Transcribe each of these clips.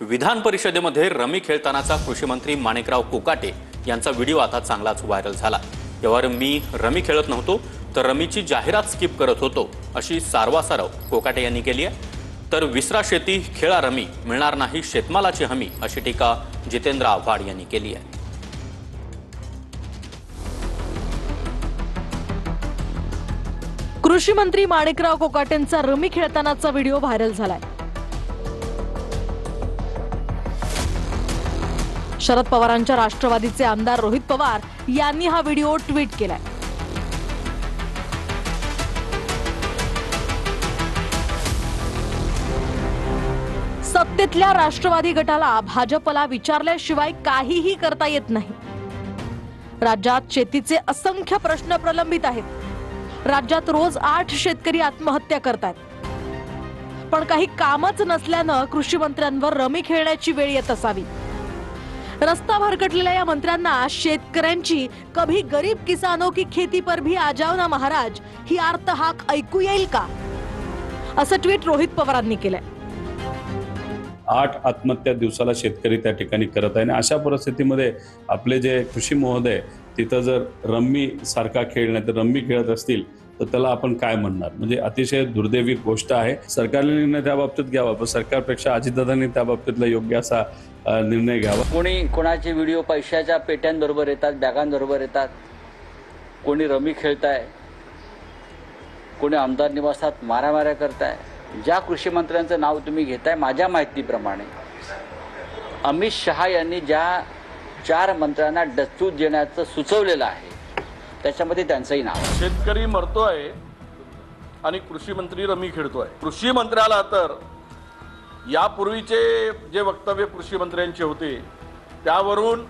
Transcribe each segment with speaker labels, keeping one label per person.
Speaker 1: विधान परिषदेमध्ये रमी खेळतानाचा कृषी मंत्री माणिकराव कोकाटे यांचा व्हिडिओ आता चांगलाच व्हायरल झाला। यावर मी रमी खेळत नव्हतो तर रमीची जाहिरात स्किप करत होतो अशी सारवासारव कोकाटे यांनी केली आहे। तर विसरा शेती खेळा रमी, मिळणार नाही शेतमालाची हमी अशी टीका जितेंद्र आव्हाड यांनी केली आहे।
Speaker 2: कृषी मंत्री माणिकराव कोकाटेंचा रमी खेळतानाचा व्हिडिओ व्हायरल झालाय। शरद पवारांच्या राष्ट्रवादीचे आमदार रोहित पवार यांनी हा व्हिडिओ ट्विट केलाय। सत्तेतल्या राष्ट्रवादी गटाला भाजपला विचारल्याशिवाय काहीही करता येत नाही। राज्यात शेतीचे असंख्य प्रश्न प्रलंबित आहेत। राज्यात रोज 8 शेतकरी आत्महत्या करतात, पण काही कामच नसल्यानं कृषी मंत्र्यांवर रमी खेळण्याची वेळ येत असावी। रस्ता भरकटलेल्या या मंत्र्यांना शेतकऱ्यांची कभी गरीब किसानों की खेती पर भी आ जाओ ना महाराज ही आर्त हाक ऐकू येईल का, असं ट्विट रोहित पवारांनी केलंय।
Speaker 3: 8 आत्महत्या दिवसाला शेतकरी त्या ठिकाणी करत आहे आणि अशा परिस्थितीमध्ये आपले जे कृषी महोदय तिथं जर रम्मी सारखा खेळ नाही तर रम्मी खेळत असतील तर त्याला आपण काय म्हणणार। म्हणजे अतिशय दुर्दैवी गोष्ट आहे। सरकारने निर्णय त्या बाबतीत घ्यावा, पण सरकारपेक्षा अजितदादांनी त्या बाबतीतला योग्य असा निर्णय घ्यावा।
Speaker 4: कोणाचे व्हिडिओ पैशाच्या पेट्यांबरोबर येतात, बॅगांबरोबर येतात, कोणी रमी खेळताय, कोणी आमदार निवासात मारामाऱ्या करताय। ज्या कृषी मंत्र्यांचं नाव तुम्ही घेताय, माझ्या माहितीप्रमाणे अमित शहा यांनी ज्या 4 मंत्र्यांना डच्चू देण्याचं सुचवलेलं आहे त्याच्यामध्ये त्यांचंही नाव आहे।
Speaker 5: शेतकरी मरतोय आणि कृषी मंत्री रमी खेळतोय। कृषी मंत्र्याला तर यापूर्वीचे जे वक्तव्य कृषी मंत्र्यांचे होते त्यावरून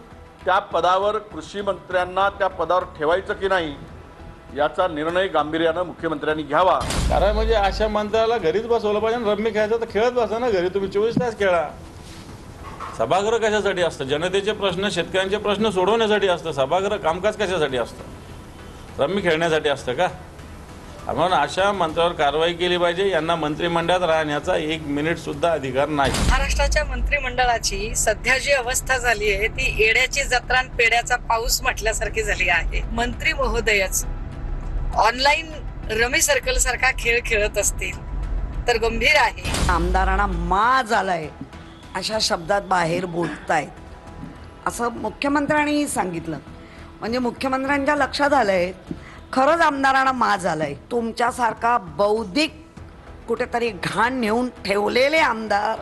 Speaker 5: त्या पदावर कृषी मंत्र्यांना त्या पदावर ठेवायचं की नाही याचा निर्णय गांभीर्यानं मुख्यमंत्र्यांनी घ्यावा।
Speaker 6: कारण म्हणजे अशा मंत्र्याला घरीच बसवलं पाहिजे। रमी खेळायचं तर खेळत बसा ना घरी, तुम्ही 24 तास खेळा। सभागृह कशासाठी असतं? जनतेचे प्रश्न, शेतकऱ्यांचे प्रश्न सोडवण्यासाठी असतं। सभागृह कामकाज कशासाठी असतं? रमी खेळण्यासाठी असतं का? म्हणून अशा मंत्र्यावर कारवाई केली पाहिजे। यांना मंत्रिमंडळात राहण्याचा 1 मिनिट सुद्धा अधिकार नाही।
Speaker 7: महाराष्ट्राच्या मंत्रिमंडळाची सध्या जी अवस्था झाली आहे ती येड्याची जत्रा आणि पेड्याचा पाऊस म्हटल्यासारखी झाली आहे। मंत्री महोदयच ऑनलाईन रमी सर्कल सारखा खेळ खेळत असतील तर गंभीर आहे।
Speaker 8: आमदारांना माज आलाय अशा शब्दात बाहेर बोलतायत असं मुख्यमंत्र्यांनी सांगितलं। म्हणजे मुख्यमंत्र्यांच्या लक्षात आलंय खरंच आमदारांना माज आलाय। तुमच्यासारखा बौद्धिक कुठेतरी घाण नेऊन ठेवलेले आमदार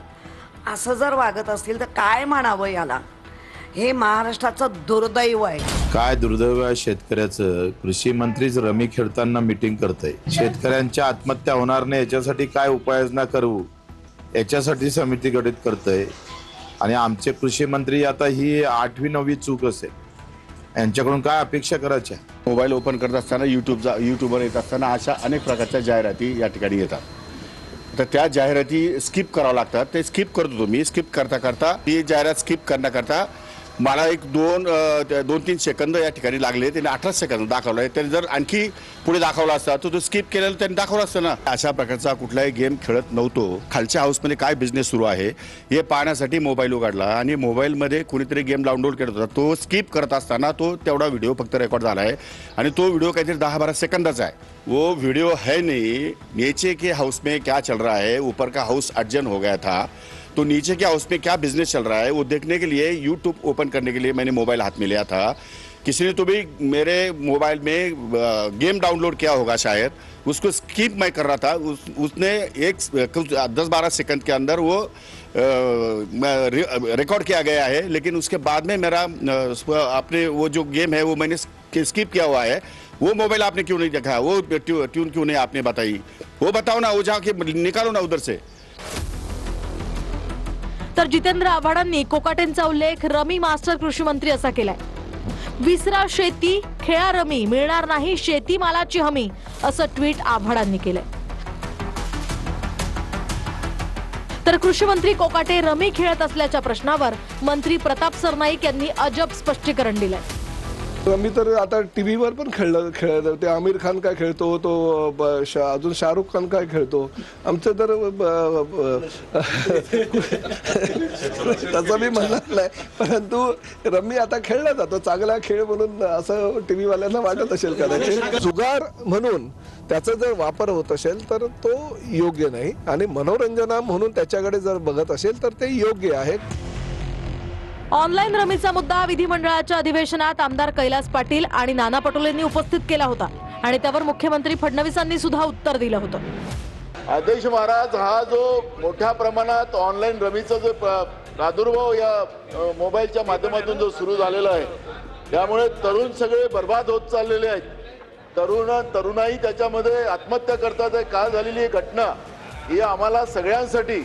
Speaker 8: असं जर वागत असतील तर काय म्हणावं याला? हे महाराष्ट्राचं दुर्दैव आहे।
Speaker 9: काय दुर्दैव आहे शेतकऱ्याचं। कृषी मंत्रीच रमी खेळताना मीटिंग करतय। शेतकऱ्यांच्या आत्महत्या होणार नाही याच्यासाठी काय उपाययोजना करू याच्यासाठी समिती गठीत करतय। आणि आमचे कृषी मंत्री आता ही 8वी 9वी चूक असेल, यांच्याकडून काय अपेक्षा करायच्या?
Speaker 10: मोबाईल ओपन करत असताना यूट्यूबवर येत असताना अशा अनेक प्रकारच्या जाहिराती या ठिकाणी येतात। तर त्या जाहिराती स्किप करावं लागतात। ते स्किप करत होतो मी। स्किप करता करता ती जाहिरात स्किप करण्याकरता मला 2-3 सेकंद या ठिकाणी लागले। त्याने 18 सेकंद दाखवलं आहे। त्याने जर आणखी पुढे दाखवला असता तर तो स्किप केलेला त्यांनी दाखवला असतं ना। अशा प्रकारचा कुठलाही गेम खेळत नव्हतो। खालच्या हाऊसमध्ये काय बिझनेस सुरू आहे हे पाहण्यासाठी मोबाईल उघडला आणि मोबाईलमध्ये कुणीतरी गेम डाउनलोड करत होता। तो स्किप करत असताना तो तेवढा व्हिडिओ फक्त रेकॉर्ड झाला आहे आणि तो व्हिडिओ काहीतरी 10-12 सेकंदाचा है। वो वीडियो है नहीं। नीचे के हाउस में क्या चल रहा है, ऊपर का हाउस अर्जन हो गया था, तो नीचे के हाउस में क्या बिजनेस चल रहा है वो देखने के लिए यूट्यूब ओपन करने के लिए मैंने मोबाइल हाथ में लिया था। किसी ने तो भी मेरे मोबाइल में गेम डाउनलोड किया होगा शायद, उसको स्किप मैं कर रहा था। उसने 10-12 सेकंड के अंदर वो रिकॉर्ड किया गया है। लेकिन उसके बाद में मेरा अपने वो जो गेम है वो मैंने स्किप किया हुआ है। वो मोबाइल आपने क्यों नहीं देखा? वो ट्यून क्यों नहीं आपने बताई? वो बताओ ना, वो जाके निकालो ना उधर से।
Speaker 2: तर जितेंद्र आव्हाडांनी कोकाटेंचा उल्लेख रमी मास्टर कृषी मंत्री असा केलाय। विसरा शेती खेळा रमी, मिळणार नाही शेतीमालाची हमी असं ट्विट आव्हाडांनी केलंय। तर कृषी मंत्री कोकाटे रमी खेळत असल्याच्या प्रश्नावर मंत्री प्रताप सरनाईक यांनी अजब स्पष्टीकरण दिलंय।
Speaker 11: मी तर आता टीव्हीवर पण खेळत ते आमिर खान काय खेळतो, तो अजून शाहरुख खान काय खेळतो. आमचं तर तसं मी म्हणणार नाही, परंतु रम्मी आता खेळला जातो चांगला खेळ म्हणून असं टीव्हीवाल्यांना वाटत असेल कदाचित. जुगार म्हणून त्याचा जर वापर होत असेल तर तो योग्य नाही, आणि मनोरंजना म्हणून त्याच्याकडे जर बघत असेल तर ते योग्य आहे.
Speaker 2: ऑनलाईन रमीचा मुद्दा विधिमंडळाच्या अधिवेशनात आमदार कैलास पाटील आणि नाना पटोलेंनी उपस्थित केला होता, आणि त्यावर मुख्यमंत्री फडणवीसांनी सुद्धा उत्तर दिलं होतं.
Speaker 9: अध्यक्ष महाराज, हा जो मोठ्या प्रमाणात ऑनलाईन रमीचा जो प्रादुर्भाव या मोबाईलच्या माध्यमातून जो सुरू झालेला आहे, त्यामुळे तरुण सगळे बर्बाद होत चाललेले आहेत. तरुणाई त्याच्यामध्ये आत्महत्या करतात. काल झालेली घटना ही आम्हाला सगळ्यांसाठी,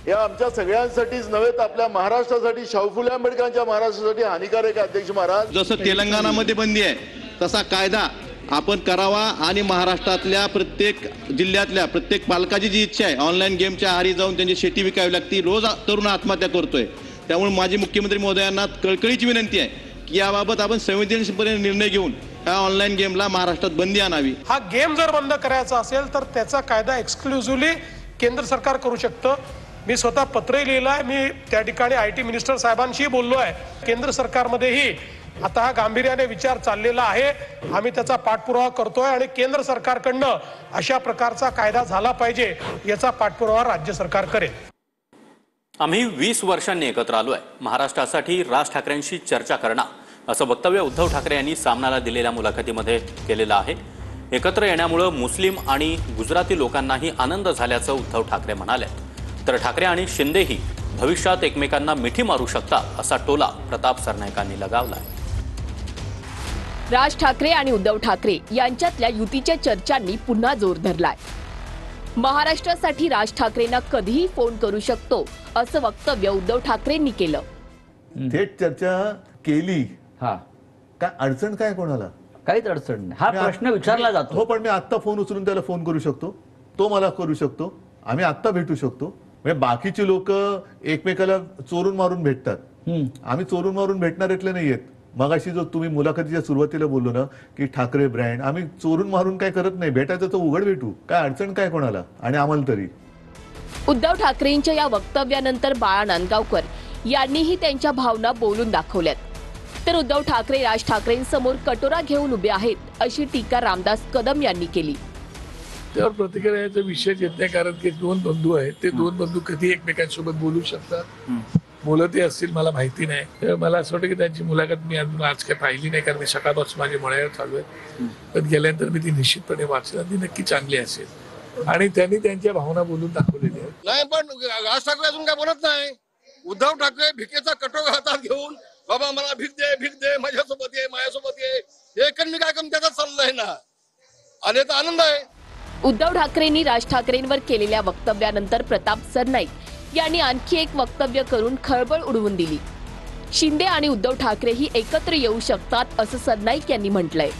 Speaker 9: या आमच्या सगळ्यांसाठीच नव्हे तर आपल्या महाराष्ट्रासाठी, शाहू फुले आंबेडकरांच्या महाराष्ट्रासाठी हानिकारक आहे. अध्यक्ष महाराज,
Speaker 12: जसं तेलंगणामध्ये बंदी आहे तसा कायदा आपण करावा, आणि महाराष्ट्रातल्या प्रत्येक जिल्ह्यातल्या प्रत्येक पालकाची जी इच्छा आहे ऑनलाईन गेमच्या आहारी जाऊन त्यांची शेती विकावी लागती, रोज तरुण आत्महत्या करतोय. त्यामुळे माझी मुख्यमंत्री महोदयांना कळकळीची विनंती आहे की याबाबत आपण संवेदनशीलपणे निर्णय घेऊन या ऑनलाईन गेमला महाराष्ट्रात बंदी आणावी.
Speaker 13: हा गेम जर बंद करायचा असेल तर त्याचा कायदा एक्सक्लुझिव्हली केंद्र सरकार करू शकतं. मी स्वतः पत्रही लिहिलं आहे, मी त्या ठिकाणी IT मिनिस्टर साहेबांशी बोललो आहे. केंद्र सरकारमध्येही आता हा गांभीर्याने विचार चाललेला आहे. आम्ही त्याचा पाठपुरावा करतोय, आणि केंद्र सरकारकडनं अशा प्रकारचा कायदा झाला पाहिजे याचा पाठपुरावा राज्य सरकार करेल.
Speaker 1: आम्ही 20 वर्षांनी एकत्र आलोय, महाराष्ट्रासाठी राज ठाकरेंशी चर्चा करणार, असं वक्तव्य उद्धव ठाकरे यांनी सामनाला दिलेल्या मुलाखतीमध्ये केलेलं आहे. एकत्र येण्यामुळे मुस्लिम आणि गुजराती लोकांनाही आनंद झाल्याचं उद्धव ठाकरे म्हणाले. तर ठाकरे आणि शिंदेही भविष्यात एकमेकांना मिठी मारू शकतात, असा टोला प्रताप सरनाईकांनी लगावलाय.
Speaker 14: राज ठाकरे आणि उद्धव ठाकरे यांच्यातल्या युतीच्या चर्चांनी पुन्हा जोर धरलाय. महाराष्ट्रासाठी राज ठाकरेंना कधीही फोन करू शकतो, असं वक्तव्य उद्धव ठाकरेंनी केलं.
Speaker 15: थेट चर्चा केली, काय अडचण काय कोणाला?
Speaker 4: काहीच अडचण नाही. हा प्रश्न विचारला जातो.
Speaker 15: हो, पण मी आत्ता फोन उचलून त्याला फोन करू शकतो, तो मला करू शकतो, आम्ही आत्ता भेटू शकतो. म्हणजे बाकीचे लोक एकमेकाला चोरून मारून भेटतात, आम्ही चोरून मारून भेटणाऱ्यातले नाहीयेत. मगाशी जो तुम्ही मुलाखतीच्या सुरुवातीला बोललो ना की ठाकरे ब्रँड, आम्ही चोरून मारून काय करत नाही, भेटायचं तर उघड भेटू, काय अडचण काय कोणाला, आणि आम्हाला तरी.
Speaker 14: उद्धव ठाकरेंच्या या वक्तव्यानंतर बाळा नांदगावकर यांनीही त्यांच्या भावना बोलून दाखवल्यात. तर उद्धव ठाकरे राज ठाकरेंसमोर कटोरा घेऊन उभे आहेत, अशी टीका रामदास कदम यांनी केली.
Speaker 16: त्यावर प्रतिक्रियाचा विषय येत नाही, कारण की दोन बंधू आहेत, ते दोन बंधू कधी एकमेकांसोबत बोलू शकतात, बोलतही असतील मला माहिती नाही. मला असं वाटतं की त्यांची मुलाखत मी अजून आज काही पाहिली नाही, कारण मी सकाळपासून माझी मळ्यावर चालू आहे, पण गेल्यानंतर मी ती निश्चितपणे वाचली, ती नक्की चांगली असेल, आणि त्यांनी त्यांच्या भावना बोलून दाखवलेल्या आहेत.
Speaker 17: नाही, पण राज ठाकरे अजून काय बोलत नाही. उद्धव ठाकरे भिकेचा कटोरा हातात घेऊन, बाबा मला भीक दे, माझ्यासोबत ये, हे कमी काय कमी त्याचा चाललंय ना, आले तर आनंद आहे.
Speaker 14: उद्धव ठाकरेंनी राज ठाकरेंवर केलेल्या वक्तव्यानंतर प्रताप सरनाईक यांनी आणखी एक वक्तव्य करून खळबळ उडवून दिली. शिंदे आणि उद्धव ठाकरेही एकत्र येऊ शकतात, असं सरनाईक यांनी म्हटलंय.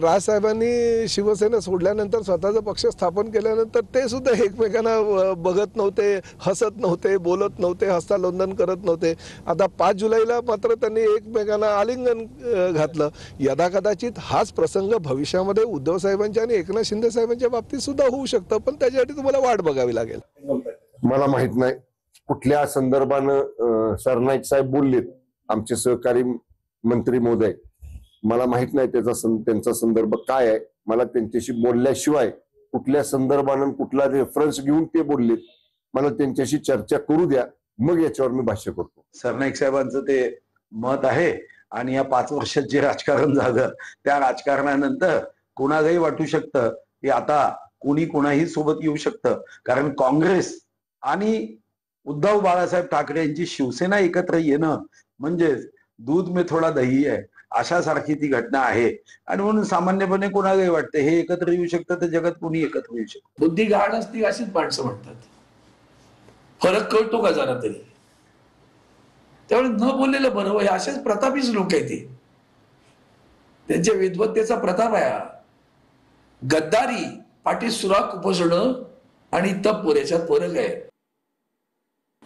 Speaker 11: राजसाहेबांनी शिवसेना सोडल्यानंतर स्वतःचा पक्ष स्थापन केल्यानंतर ते सुद्धा एकमेकांना बघत नव्हते, हसत नव्हते, बोलत नव्हते, हस्तांदोलन करत नव्हते. आता 5 जुलैला मात्र त्यांनी एकमेकांना आलिंगन घातलं. यदाकदाचित हाच प्रसंग भविष्यामध्ये उद्धव साहेबांच्या आणि एकनाथ शिंदे साहेबांच्या बाबतीत सुद्धा होऊ शकतं, पण त्याच्यासाठी तुम्हाला वाट बघावी लागेल.
Speaker 18: मला माहित नाही कुठल्या संदर्भानं सरनाईक साहेब बोललेत, आमचे सहकारी मंत्री महोदय, मला माहित नाही त्यांचा संदर्भ काय आहे. मला त्यांच्याशी बोलल्याशिवाय कुठल्या संदर्भानं कुठला रेफरन्स घेऊन ते बोललेत, मला त्यांच्याशी चर्चा करू द्या, मग याच्यावर मी भाष्य करतो.
Speaker 19: सरनाईक साहेबांचं ते मत आहे, आणि या 5 वर्षात जे राजकारण झालं त्या राजकारणानंतर कोणालाही वाटू शकतं की आता कोणी कोणाही सोबत येऊ शकतं, कारण काँग्रेस आणि उद्धव बाळासाहेब ठाकरे यांची शिवसेना एकत्र येणं म्हणजे दूध में थोडा दही आहे अशा सारखी ती घटना आहे. आणि म्हणून सामान्यपणे कोणालाही वाटतं हे एकत्र येऊ शकतं, तर जगात कोणी एकत्र येऊ शकतं.
Speaker 16: बुद्धी घाण असती अशीच माणसं म्हणतात. फरक कळतो का जरा तरी? त्यावेळी न बोललेलं बरं. हे असेच प्रतापीच लोक आहेत, ते त्यांच्या विद्वत्तेचा प्रताप आहे. गद्दारी, पाठी सुराख उपसणं आणि तप याच्यात फरक आहे.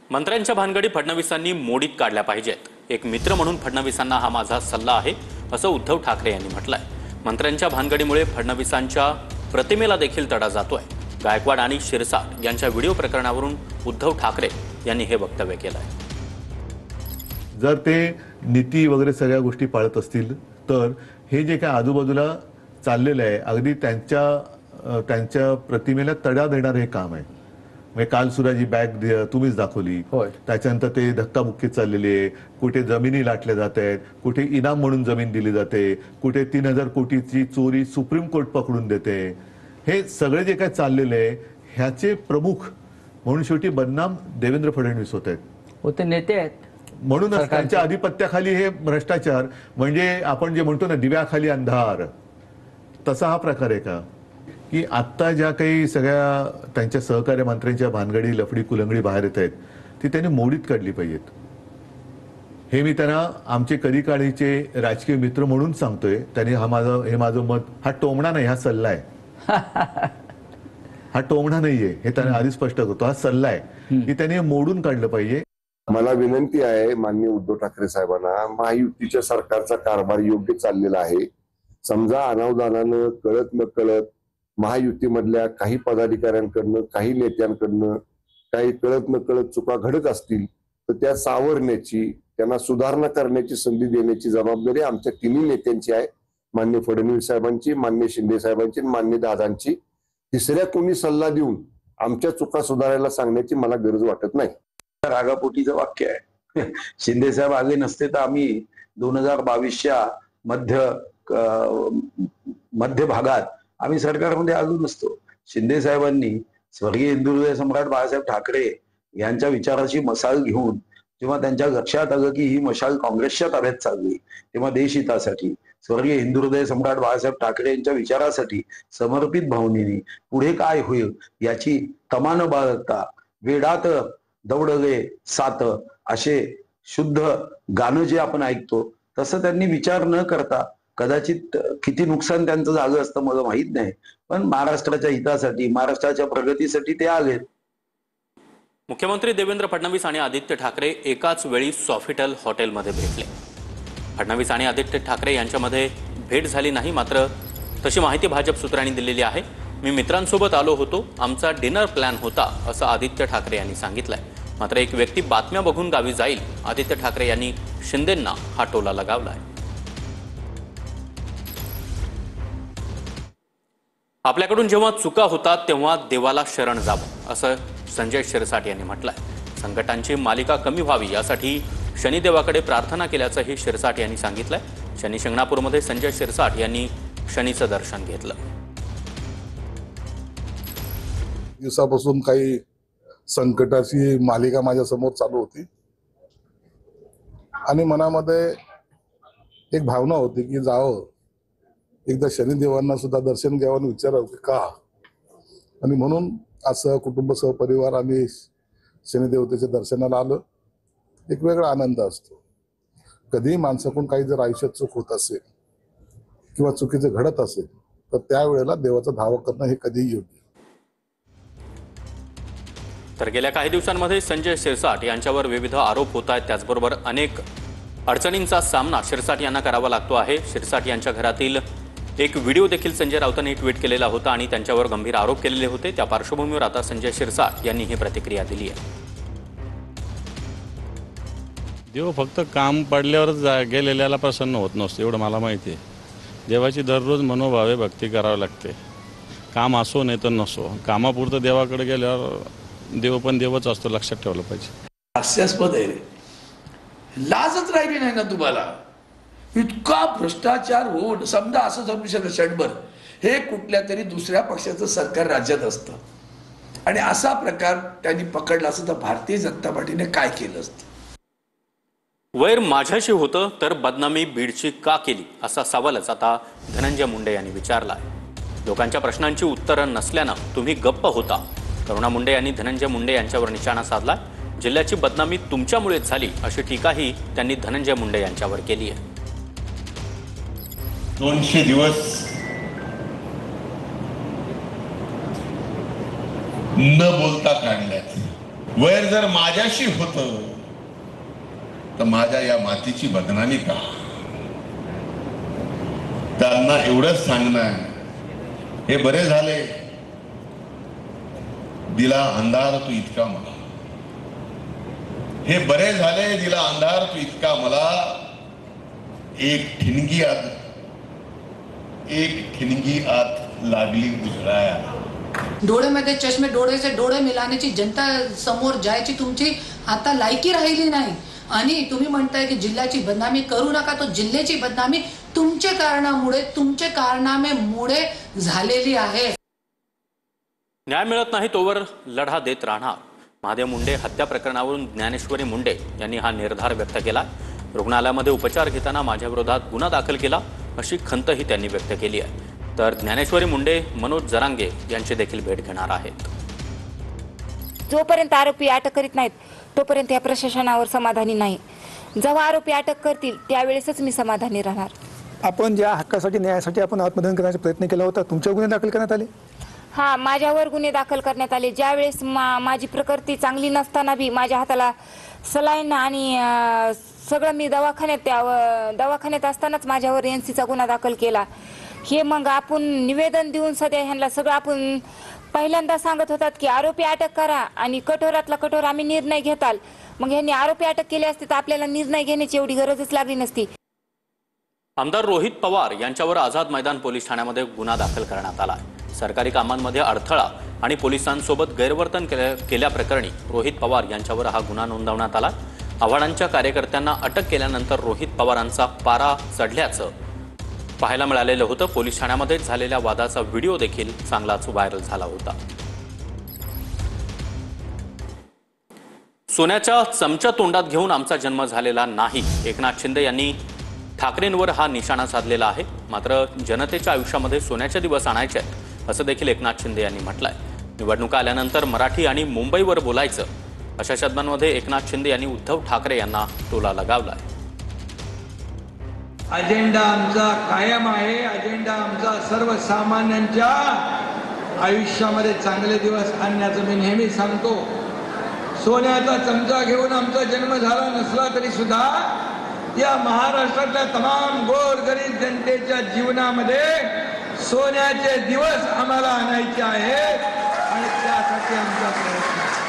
Speaker 1: मंत्र्यांच्या भानगडी फडणवीसांनी मोडीत काढल्या पाहिजेत. एक मित्र म्हणून फडणवीसांना हा माझा सल्ला आहे, असं उद्धव ठाकरे यांनी म्हटलंय. मंत्र्यांच्या भानगडीमुळे फडणवीसांच्या प्रतिमेला देखील तडा जातोय. गायकवाड आणि शिरसाट यांच्या व्हिडिओ प्रकरणावरून उद्धव ठाकरे यांनी हे वक्तव्य केलंय.
Speaker 15: जर ते नीती वगैरे सगळ्या गोष्टी पाळत असतील तर हे जे काय आजूबाजूला चाललेलं आहे अगदी त्यांच्या प्रतिमेला तडा देणारं हे काम आहे. म्हणजे काल सुद्धा जी बॅग तुम्हीच दाखवली, त्याच्यानंतर ते धक्काबुक्की चाललेली आहे. कुठे जमिनी लाटल्या जात आहेत, कुठे इनाम म्हणून जमीन दिली जाते, कुठे 3,000 कोटीची चोरी सुप्रीम कोर्ट पकडून देते. हे सगळे जे काय चाललेले आहे ह्याचे प्रमुख म्हणून शेवटी बदनाम देवेंद्र फडणवीस होत आहेत.
Speaker 4: होते नेते आहेत.
Speaker 15: म्हणूनच त्यांच्या अधिपत्याखाली हे भ्रष्टाचार, म्हणजे आपण जे म्हणतो ना दिव्याखाली अंधार, तसा हा प्रकार आहे का? की आत्ता ज्या काही सगळ्या त्यांच्या सहकार्य मंत्र्यांच्या भानगडी लफडी कुलंगडी बाहेर येत आहेत ती त्यांनी मोडीत काढली पाहिजेत. हे मी त्यांना आमचे कधी काळीचे राजकीय मित्र म्हणून सांगतोय. त्यांनी हे माझं मत, हा टोमणा नाही, हा सल्ला आहे. हा टोमणा नाहीये, हे त्यांनी आधी स्पष्ट करतो. हा सल्ला आहे की त्यांनी मोडून काढलं पाहिजे.
Speaker 18: मला विनंती आहे माननीय उद्धव ठाकरे साहेबांना, महायुतीच्या सरकारचा कारभार योग्य चाललेला आहे. समजा अनावधानानं कळत न कळत महायुतीमधल्या काही पदाधिकाऱ्यांकडनं काही नेत्यांकडनं काही कळत न कळत चुका घडत असतील तर त्या सावरण्याची, त्यांना सुधारणा करण्याची संधी देण्याची जबाबदारी आमच्या तिन्ही नेत्यांची आहे. माननीय फडणवीस साहेबांची, माननीय शिंदे साहेबांची, माननीय दादांची. तिसऱ्या कोणी सल्ला देऊन आमच्या चुका सुधारायला सांगण्याची मला गरज वाटत नाही.
Speaker 19: रागापोटीचं वाक्य आहे. शिंदे साहेब आले नसते तर आम्ही 2022च्या मध्य भागात आम्ही सरकारमध्ये आलो नसतो. शिंदे साहेबांनी स्वर्गीय हिंदुहृदय सम्राट बाळासाहेब ठाकरे यांच्या विचाराची मशाल घेऊन जेव्हा त्यांच्या लक्षात आलं की ही मशाल काँग्रेसच्या ताब्यात चालली, तेव्हा देशहितासाठी स्वर्गीय हिंदुहृदय सम्राट बाळासाहेब ठाकरे यांच्या विचारासाठी समर्पित भावनेने पुढे काय होईल याची तमा न बाळगता वेडात दौडले सात असे शुद्ध गाणं जे आपण ऐकतो तसं त्यांनी विचार न करता, कदाचित किती नुकसान त्यांचं झालं असतं मला माहित नाही, पण महाराष्ट्राच्या हितासाठी, महाराष्ट्राच्या प्रगतीसाठी ते आले.
Speaker 1: मुख्यमंत्री देवेंद्र फडणवीस आणि आदित्य ठाकरे एकाच वेळी सॉफिटल हॉटेलमध्ये भेटले. फडणवीस आणि आदित्य ठाकरे यांच्यामध्ये भेट झाली नाही, मात्र तशी माहिती भाजप सूत्रांनी दिलेली आहे. मी मित्रांसोबत आलो होतो, आमचा डिनर प्लॅन होता, असं आदित्य ठाकरे यांनी सांगितलंय. मात्र एक व्यक्ती बातम्या बघून गावी जाईल, आदित्य ठाकरे यांनी शिंदेंना हा टोला लगावलाय. आपल्याकडून जेव्हा चुका होतात तेव्हा देवाला शरण जावं, असं संजय शिरसाट यांनी म्हटलंय. संकटांची मालिका कमी व्हावी यासाठी शनिदेवाकडे प्रार्थना केल्याचंही शिरसाट यांनी सांगितलंय. शनी शिंगणापूरमध्ये संजय शिरसाट यांनी शनीचं दर्शन घेतलं.
Speaker 20: दिवसापासून काही संकटाची मालिका माझ्या समोर चालू होती आणि मनामध्ये एक भावना होती की जावं, एकदा शनिदेवांना सुद्धा दर्शन घ्यावं आणि विचारावं की का. आणि म्हणून असं कुटुंब सहपरिवार आम्ही शनिदेवतेच्या दर्शनाला आलो. एक वेगळा आनंद असतो. कधीही माणसाकडून काही जर आयुष्यात चूक होत असेल किंवा चुकीचं घडत असेल तर त्यावेळेला देवाचा धावा करणं हे कधीही योग्य.
Speaker 1: तर गेल्या काही दिवसांमध्ये संजय शिरसाट यांच्यावर विविध आरोप होत आहेत. त्याचबरोबर अनेक अडचणींचा सामना शिरसाट यांना करावा लागतो आहे. शिरसाट यांच्या घरातील एक व्हिडिओ देखील संजय राऊतांनी ट्विट केलेला होता आणि त्यांच्यावर गंभीर आरोप केलेले होते. त्या पार्श्वभूमीवर आता संजय शिरसाट यांनी ही प्रतिक्रिया दिली आहे.
Speaker 6: देव फक्त काम पडल्यावरच गेलेल्याला प्रसन्न होत नसतो, एवढं मला माहिती आहे. देवाची दररोज मनोभावे भक्ती करावी लागते. काम असो नाही तर नसो, कामापुरतं देवाकडे गेल्यावर देव पण देवच असतो, लक्षात ठेवलं पाहिजे.
Speaker 16: हास्यास्पद आहे रे, लाजच राहिली नाही ना तुम्हाला. इतका भ्रष्टाचार होऊन समजा असं समजू शकतं क्षणभर हे कुठल्या तरी दुसऱ्या पक्षाचं सरकार राज्यात असतं आणि असा प्रकार त्यांनी पकडला असं तर भारतीय जनता पार्टीने काय केलं असतं.
Speaker 1: वैर माझ्याशी होतं तर बदनामी बीडची का केली, असा सवालच आता धनंजय मुंडे यांनी विचारला आहे. लोकांच्या प्रश्नांची उत्तरं नसल्यानं तुम्ही गप्प होता. करुणा मुंडे यांनी धनंजय मुंडे यांच्यावर निशाणा साधला. जिल्ह्याची बदनामी तुमच्यामुळेच झाली अशी टीकाही त्यांनी धनंजय मुंडे यांच्यावर केली आहे.
Speaker 21: 200 दिवस न बोलता काढल्यात. वैर जर माझ्याशी होतं तर माझ्या या मातीची बदनामी का. त्यांना एवढंच सांगणं, हे बरे झाले दिला अंधार तू इतका मला, हे बरे झाले दिला अंधार तू इतका मला, एक ठिणगी आत लागली उजळाया.
Speaker 3: डोळ्यामध्ये चष्मे, डोळे से डोळे मिलाण्याची जनता समोर जायची तुमची आता लायकी राहिली नाही. आणि तुम्ही म्हणताय की जिल्ह्याची बदनामी करू नका, तो जिल्ह्याची बदनामी तुमच्या कारणामुळे, तुमच्या कारनामेमुळे झालेली आहे.
Speaker 1: न्याय मिळत नाही तोवर लढा देत राहणार. महादेव मुंडे हत्या प्रकरणावरून ज्ञानेश्वरी मुंडे यांनी हा निर्धार व्यक्त केला. रुग्णालयामध्ये उपचार घेताना माझ्या विरोधात गुन्हा दाखल केला अशी खंतही त्यांनी व्यक्त केली आहे. तर ज्ञानेश्वरी मुंडे मनोज जरांगे यांची देखील भेट घेणार आहेत.
Speaker 22: जोपर्यंत आरोपी अटक करीत नाहीत तोपर्यंत या प्रशासनावर समाधानी नाही. जेव्हा आरोपी अटक करतील त्यावेळेसच मी समाधानी राहणार.
Speaker 23: आपण ज्या हक्कासाठी, न्यायासाठी आपण आत्मदहन करण्याचा प्रयत्न केला होता, तुमच्यावर गुन्हे दाखल करण्यात आले?
Speaker 22: हा, माझ्यावर गुन्हे दाखल करण्यात आले. ज्यावेळेस माझी प्रकृती चांगली नसताना बी माझ्या हाताला सलाईन आणि सगळं, मी दवाखान्यात असतानाच माझ्यावर NCचा गुन्हा दाखल केला. हे मग आपण निवेदन देऊन सध्या ह्यांना सगळं आपण पहिल्यांदा सांगत होतात की आरोपी अटक करा आणि कठोरातला कठोर आम्ही निर्णय घेताल. मग ह्यांनी आरोपी अटक केले असते तर आपल्याला निर्णय घेण्याची एवढी गरजच लागली नसती.
Speaker 1: आमदार रोहित पवार यांच्यावर आझाद मैदान पोलीस ठाण्यामध्ये गुन्हा दाखल करण्यात आला. सरकारी कामांमध्ये अडथळा आणि पोलिसांसोबत गैरवर्तन केल्याप्रकरणी रोहित पवार यांच्यावर हा गुन्हा नोंदवण्यात आला. आव्हाडांच्या कार्यकर्त्यांना अटक केल्यानंतर रोहित पवारांचा पारा चढल्याचं पाहायला मिळालेलं होतं. पोलीस ठाण्यामध्ये झालेल्या वादाचा व्हिडिओ देखील चांगलाच व्हायरल झाला होता. सोन्याच्या चमच्या तोंडात घेऊन आमचा जन्म झालेला नाही, एकनाथ शिंदे यांनी ठाकरेंवर हा निशाणा साधलेला आहे. मात्र जनतेच्या आयुष्यामध्ये सोन्याचे दिवस आणायचे आहेत असं देखील एकनाथ शिंदे यांनी म्हटलंय. निवडणुका आल्यानंतर मराठी आणि मुंबईवर बोलायचं अशा शब्दांमध्ये एकनाथ शिंदे यांनी उद्धव ठाकरे यांना टोला लगावलाय.
Speaker 24: अजेंडा आमचा कायम आहे. अजेंडा आमचा सर्वसामान्यांच्या आयुष्यामध्ये चांगले दिवस आणण्याचं मी नेहमी सांगतो. सोन्याचा चमचा घेऊन आमचा जन्म झाला नसला तरी सुद्धा या महाराष्ट्रातल्या तमाम गोरगरीब जनतेच्या जीवनामध्ये सोन्याचे दिवस आम्हाला आणायचे आहेत आणि त्यासाठी आमचा प्रयत्न.